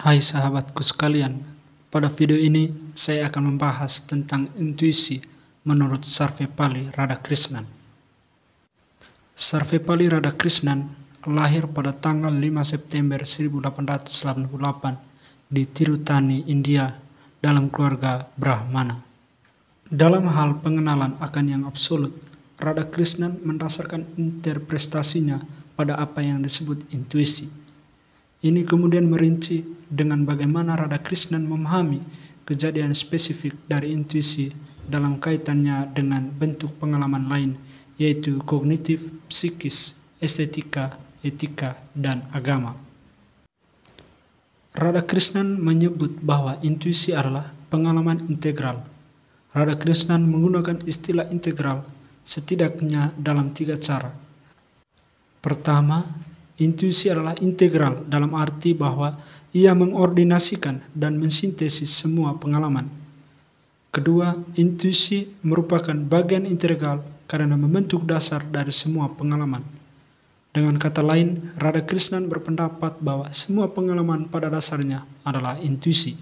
Hai sahabatku sekalian, pada video ini saya akan membahas tentang intuisi menurut Sarvepalli Radhakrishnan. Sarvepalli Radhakrishnan lahir pada tanggal 5 September 1888 di Tirutani, India, dalam keluarga Brahmana. Dalam hal pengenalan akan yang absolut, Radhakrishnan mendasarkan interpretasinya pada apa yang disebut intuisi. Ini kemudian merinci dengan bagaimana Radhakrishnan memahami kejadian spesifik dari intuisi dalam kaitannya dengan bentuk pengalaman lain, yaitu kognitif, psikis, estetika, etika, dan agama. Radhakrishnan menyebut bahwa intuisi adalah pengalaman integral. Radhakrishnan menggunakan istilah integral setidaknya dalam 3 cara. Pertama, intuisi adalah integral dalam arti bahwa ia mengordinasikan dan mensintesis semua pengalaman. Kedua, intuisi merupakan bagian integral karena membentuk dasar dari semua pengalaman. Dengan kata lain, Radhakrishnan berpendapat bahwa semua pengalaman pada dasarnya adalah intuisi.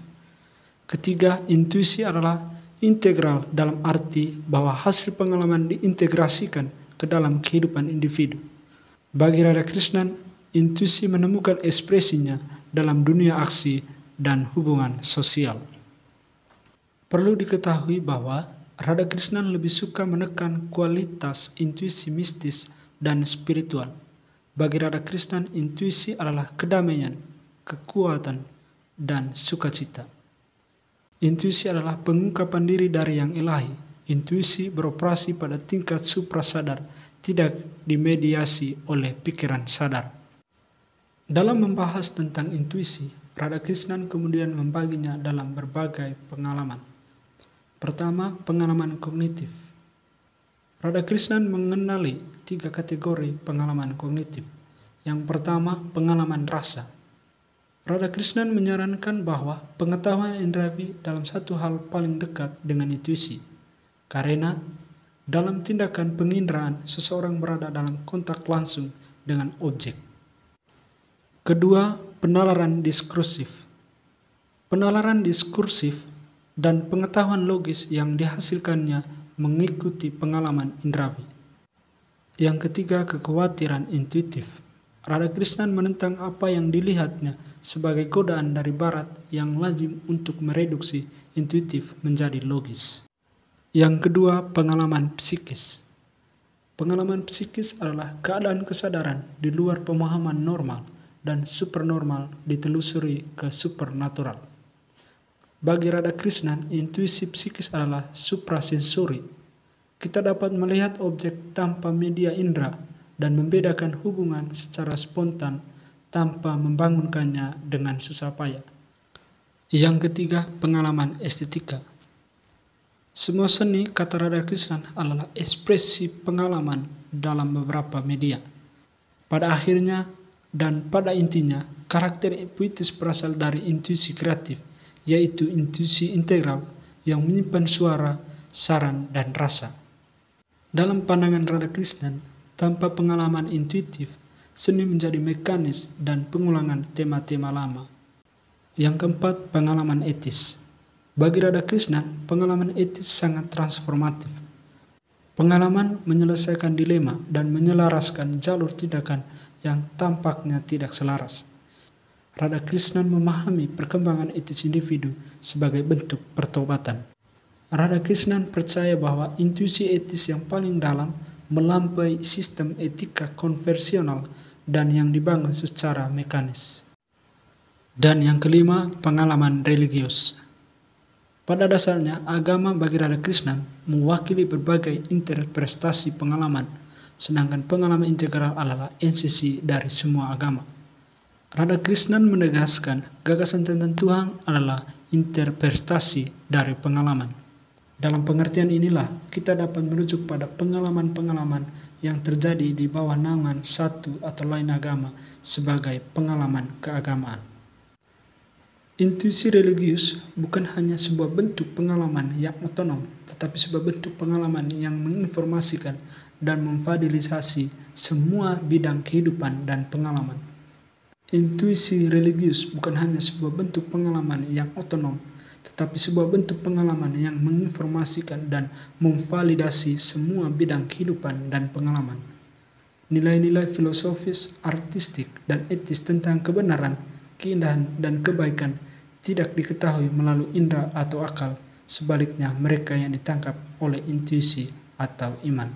Ketiga, intuisi adalah integral dalam arti bahwa hasil pengalaman diintegrasikan ke dalam kehidupan individu. Bagi Radhakrishnan, intuisi menemukan ekspresinya dalam dunia aksi dan hubungan sosial. Perlu diketahui bahwa Radhakrishnan lebih suka menekan kualitas intuisi mistis dan spiritual. Bagi Radhakrishnan, intuisi adalah kedamaian, kekuatan, dan sukacita. Intuisi adalah pengungkapan diri dari yang ilahi. Intuisi beroperasi pada tingkat suprasadar, tidak dimediasi oleh pikiran sadar. Dalam membahas tentang intuisi, Radhakrishnan kemudian membaginya dalam berbagai pengalaman. Pertama, pengalaman kognitif. Radhakrishnan mengenali 3 kategori pengalaman kognitif. Yang pertama, pengalaman rasa. Radhakrishnan menyarankan bahwa pengetahuan indrawi dalam satu hal paling dekat dengan intuisi, karena dalam tindakan penginderaan seseorang berada dalam kontak langsung dengan objek. Kedua, penalaran diskursif. Penalaran diskursif dan pengetahuan logis yang dihasilkannya mengikuti pengalaman indrawi. Yang ketiga, kekhawatiran intuitif. Radhakrishnan menentang apa yang dilihatnya sebagai godaan dari barat yang lazim untuk mereduksi intuitif menjadi logis. Yang kedua, pengalaman psikis. Pengalaman psikis adalah keadaan kesadaran di luar pemahaman normal dan supernormal ditelusuri ke supernatural. Bagi Radhakrishnan, intuisi psikis adalah suprasensori. Kita dapat melihat objek tanpa media indera dan membedakan hubungan secara spontan tanpa membangunkannya dengan susah payah. Yang ketiga, pengalaman estetika. Semua seni, kata Radhakrishnan, adalah ekspresi pengalaman dalam beberapa media. Pada akhirnya dan pada intinya, karakter puitis berasal dari intuisi kreatif, yaitu intuisi integral yang menyimpan suara, saran, dan rasa. Dalam pandangan Radhakrishnan, tanpa pengalaman intuitif, seni menjadi mekanis dan pengulangan tema-tema lama. Yang keempat, pengalaman etis. Bagi Radhakrishnan, pengalaman etis sangat transformatif. Pengalaman menyelesaikan dilema dan menyelaraskan jalur tindakan yang tampaknya tidak selaras. Radhakrishnan memahami perkembangan etis individu sebagai bentuk pertobatan. Radhakrishnan percaya bahwa intuisi etis yang paling dalam melampaui sistem etika konvensional dan yang dibangun secara mekanis. Dan yang kelima, pengalaman religius. Pada dasarnya, agama bagi Radhakrishnan mewakili berbagai interpretasi pengalaman, sedangkan pengalaman integral adalah esensi dari semua agama. Radhakrishnan menegaskan gagasan tentang Tuhan adalah interpretasi dari pengalaman. Dalam pengertian inilah kita dapat merujuk pada pengalaman-pengalaman yang terjadi di bawah naungan satu atau lain agama sebagai pengalaman keagamaan. Intuisi religius bukan hanya sebuah bentuk pengalaman yang otonom, tetapi sebuah bentuk pengalaman yang menginformasikan dan memfasilitasi semua bidang kehidupan dan pengalaman. Intuisi religius bukan hanya sebuah bentuk pengalaman yang otonom, tetapi sebuah bentuk pengalaman yang menginformasikan dan memvalidasi semua bidang kehidupan dan pengalaman. Nilai-nilai filosofis, artistik, dan etis tentang kebenaran, keindahan, dan kebaikan tidak diketahui melalui indera atau akal, sebaliknya mereka yang ditangkap oleh intuisi atau iman.